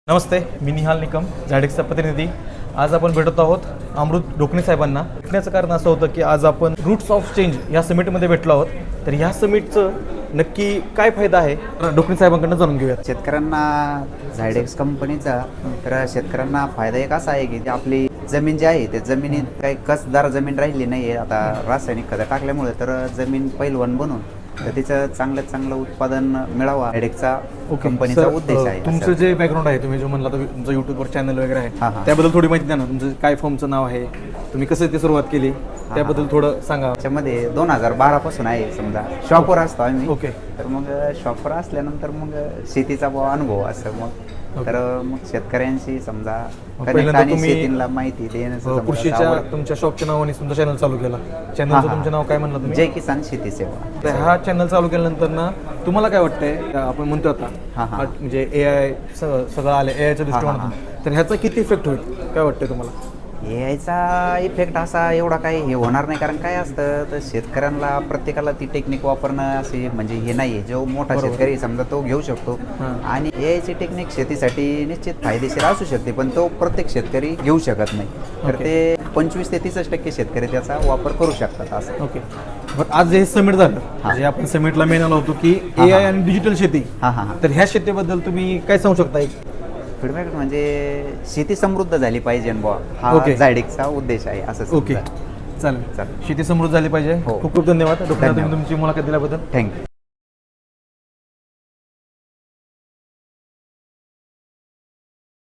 नमस्ते, मी निहाल निकम, झायडेक्सचा प्रतिनिधी. आज आपण भेटत आहोत अमृत ढोकणे साहेबांना. भेटण्याचं कारण असं होतं की आज आपण रूट्स ऑफ चेंज या समिटमध्ये भेटलो आहोत. तर ह्या समिटचं नक्की काय फायदा आहे ढोकणे साहेबांकडनं जाणून घेऊयात. शेतकऱ्यांना झायडेक्स कंपनीचा तर शेतकऱ्यांना फायदा एक असा आहे की जी आपली जमीन जी आहे ते जमिनीत काही कसदार जमीन राहिली नाही आहे. आता रासायनिक खतं टाकल्यामुळे तर जमीन पैलवान बनून तर तिचं चांगलं उत्पादन मिळावं झायडेक्सचा कंपनीचा उद्देश आहे. तुमचं जे बॅकग्राऊंड आहे, तुम्ही जो म्हणला तर तुमचं युट्यूबवर चॅनल वगैरे आहे, हां. त्याबद्दल थोडी माहिती द्या ना. तुमचं काय फॉर्मचं नाव आहे, तुम्ही कसं ते सुरुवात केली त्याबद्दल थोडं सांगा. त्याच्यामध्ये 2012 पासून आहे. समजा शॉपवर असतो आम्ही. ओके. तर मग शॉपवर असल्यानंतर मग शेतीचा अनुभव असं मग तर मग शेतकऱ्यांशी समजा कनेक्ट आणि शेतीला माहिती देण्याचं कृषीच्या तुमच्या शॉपच्या नावाने तुमचा चॅनल चालू केला. चॅनलचं तुमचं नाव काय म्हणलं तुम्ही? जय किसान शेती सेवा. तर हा चॅनल चालू केल्यानंतर ना तुम्हाला काय वाटतंय, आपण म्हणतो आता म्हणजे AI सगळं आलं AIच्या दृष्टिकोनातून, तर ह्याचा किती इफेक्ट होईल काय वाटतंय तुम्हाला? याचा इफेक्ट असा एवढा काही हे होणार नाही. कारण काय असतं तर शेतकऱ्यांना प्रत्येकाला ती टेक्निक वापरणं असे म्हणजे हे नाही आहे. जो मोठा शेतकरी समजा तो घेऊ शकतो आणि याची टेक्निक शेतीसाठी निश्चित फायदेशीर असू शकते, पण तो प्रत्येक शेतकरी घेऊ शकत नाही. तर ते 25 ते 30% शेतकरी त्याचा वापर करू शकतात असं. ओके. बरं, आज हे समिट झालं, म्हणजे आपण समिटला मेन आलो होतो की AI आणि डिजिटल शेती. तर ह्या शेतीबद्दल तुम्ही काय सांगू शकता? फीडबॅक म्हणजे शेती समृद्ध झाली पाहिजे हा झायडेक्सचा उद्देश आहे असं. ओके, चालेल. शेती समृद्ध झाली पाहिजे. खूप खूप धन्यवाद तुम्ही तुमची मुलाखत दिल्याबद्दल. थँक्यू.